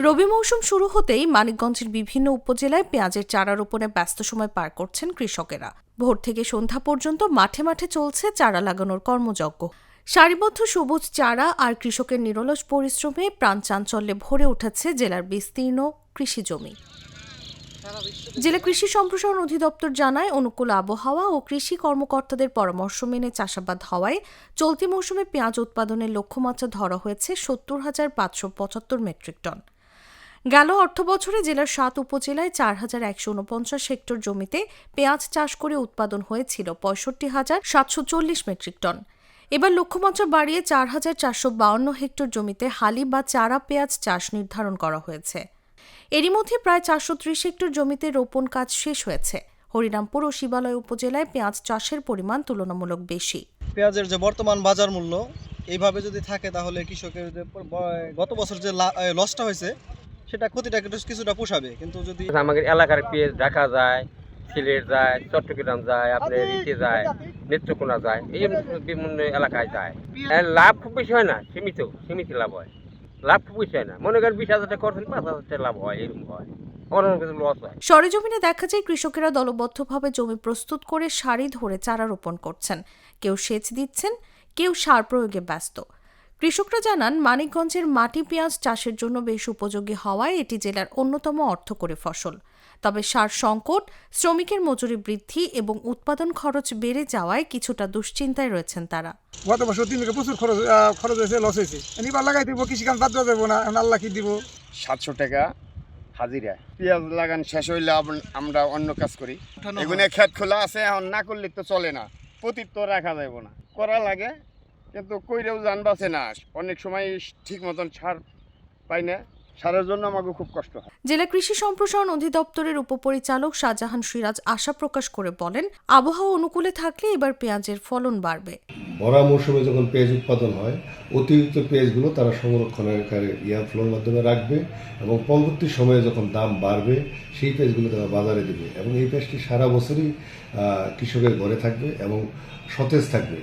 রবি মৌসুম শুরু হতেই মানিকগঞ্জের বিভিন্ন উপজেলায় পেঁয়াজের চারা রোপণে ব্যস্ত সময় পার করছেন কৃষকেরা। ভোর থেকে সন্ধ্যা পর্যন্ত মাঠে মাঠে চলছে চারা লাগানোর কর্মযজ্ঞ। সারিবদ্ধ সবুজ চারা আর কৃষকের নিরলস পরিশ্রমে প্রাণচাঞ্চল্যে ভরে উঠেছে জেলার বিস্তীর্ণ কৃষি জমি। জেলা কৃষি সম্প্রসারণ অধিদপ্তর জানায়, অনুকূল আবহাওয়া ও কৃষি কর্মকর্তাদের পরামর্শ মেনে চাষাবাদ হওয়ায় চলতি মৌসুমে পেঁয়াজ উৎপাদনের লক্ষ্যমাত্রা ধরা হয়েছে ৭০,৫৭৫ মেট্রিক টন। গেল অর্থবছরে জেলার ৭ উপজেলায় ৪,১৪৯ হেক্টর জমিতে পেঁয়াজ চাষ করে উৎপাদন হয়েছিল ৬৫,৭৪০ মেট্রিক টন। এবার লক্ষ্যমাত্রা বাড়িয়ে ৪,৪৫২ হেক্টর জমিতে হালি বা চারা পেঁয়াজ চাষ নির্ধারণ করা হয়েছে। এরই মধ্যে প্রায় ৪৩০ হেক্টর জমিতে রোপণ কাজ শেষ হয়েছে। হরিরামপুর ও শিবালয় উপজেলায় পেঁয়াজ চাষের পরিমাণ তুলনামূলক বেশি। পেঁয়াজের যে বর্তমান বাজার মূল্য এইভাবে যদি থাকে তাহলে কৃষকের যে গত বছর যে লসটা হয়েছে সেটা ক্ষতিটা কিছুটা পোষাবে। কিন্তু যদি আমাদের এলাকার পেঁয়াজ ঢাকা যায়, সিলেট যায়, চট্টগ্রাম যায়, আপনার ইতে যায়, নেত্রকোনা যায়, এই বিভিন্ন এলাকায় যায়। লাভ খুব বেশি হয় না, সীমিত লাভ হয়। লাভ খুব বেশি হয় না, মনে করেন ২০,০০০ টাকা করছেন, ৫,০০০ টাকা লাভ হয়, এরকম হয়। সরেজমিনে দেখা যায় কৃষকেরা দলবদ্ধভাবে জমি প্রস্তুত করে সারি ধরে চারা রোপণ করছেন। কেউ সেচ দিচ্ছেন, কেউ সার প্রয়োগে ব্যস্ত। কৃষকরা জানান, মানিকগঞ্জের মাটি পেঁয়াজ চাষের জন্য বেশ উপযোগী হওয়ায় এটি জেলার অন্যতম অর্থকরী ফসল। তবে সার সংকট, শ্রমিকের মজুরি বৃদ্ধি এবং উৎপাদন খরচ বেড়ে যাওয়ায় কিছুটা দুশ্চিন্তায় রয়েছেন তারা। গত বছর ৩ থেকে প্রচুর খরচ হয়েছে, লস হয়েছে। এবার লাগাই দিব, কৃষিকাজ বাদ দেওয়া যাবে না। আল্লাহ কি দিব। ৭০০ টাকা হাজিরা। পেঁয়াজ লাগান শেষ হইলে আমরা অন্য কাজ করি। এগুলো ক্ষেত খোলা আছে, এখন না করলে তো চলে না। পতিত তো রাখা যাব না, করা লাগে, কিন্তু কইরেও জান বাঁচে না। অনেক সময় ঠিক মতন সার পাই না, সারের জন্য আমাকে খুব কষ্ট হয়। জেলা কৃষি সম্প্রসারণ অধিদপ্তরের উপপরিচালক শাহজাহান সিরাজ আশা প্রকাশ করে বলেন, আবহাওয়া অনুকূলে থাকলে এবার পেঁয়াজের ফলন বাড়বে। ভরা মৌসুমে যখন পেঁয়াজ উৎপাদন হয়, অতিরিক্ত পেঁয়াজগুলো তারা সংরক্ষণের ফ্লোর মাধ্যমে রাখবে এবং পরবর্তী সময়ে যখন দাম বাড়বে সেই পেঁয়াজগুলো তারা বাজারে দেবে এবং এই পেঁয়াজটি সারা বছরই কৃষকের ঘরে থাকবে এবং সতেজ থাকবে।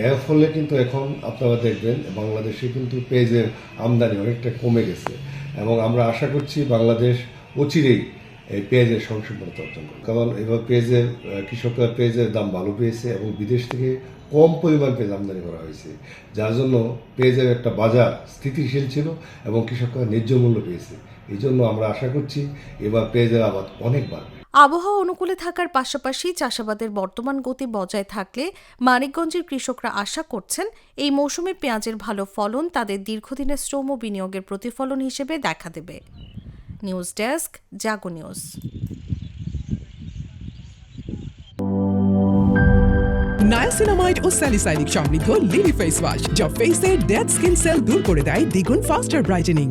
এর ফলে কিন্তু এখন আপনারা দেখবেন বাংলাদেশে কিন্তু পেঁয়াজের আমদানি অনেকটা কমে গেছে এবং আমরা আশা করছি বাংলাদেশ অচিরেই এই পেঁয়াজের সংসম্পন্নতা অর্জন করবে। কারণ এবার কৃষকরা পেঁয়াজের দাম ভালো পেয়েছে এবং বিদেশ থেকে কম পরিমাণ পেঁয়াজ আমদানি করা হয়েছে, যার জন্য পেঁয়াজের একটা বাজার স্থিতিশীল ছিল এবং কৃষকরা ন্যায্য মূল্য পেয়েছে। এই জন্য আমরা আশা করছি এবার পেঁয়াজের আবাদ অনেক বাড়বে। আবহাওয়া অনুকূলে থাকার পাশাপাশি চাষাবাদের বর্তমান গতি বজায় থাকলে মানিকগঞ্জের কৃষকরা আশা করছেন এই মৌসুমে পেঁয়াজের ভালো ফলন তাদের দীর্ঘদিনের শ্রম ও বিনিয়োগের প্রতিফলন হিসেবে দেখা দেবে। নিউজ ডেস্ক, জাগো নিউজ। নায়াসিনামাইড ও স্যালিসাইলিক সমৃদ্ধ লিলি ফেস ওয়াশ, যা ফেসের ডেড স্কিন সেল দূর করে দেয় দ্বিগুণ ফাস্টার ব্রাইটেনিং।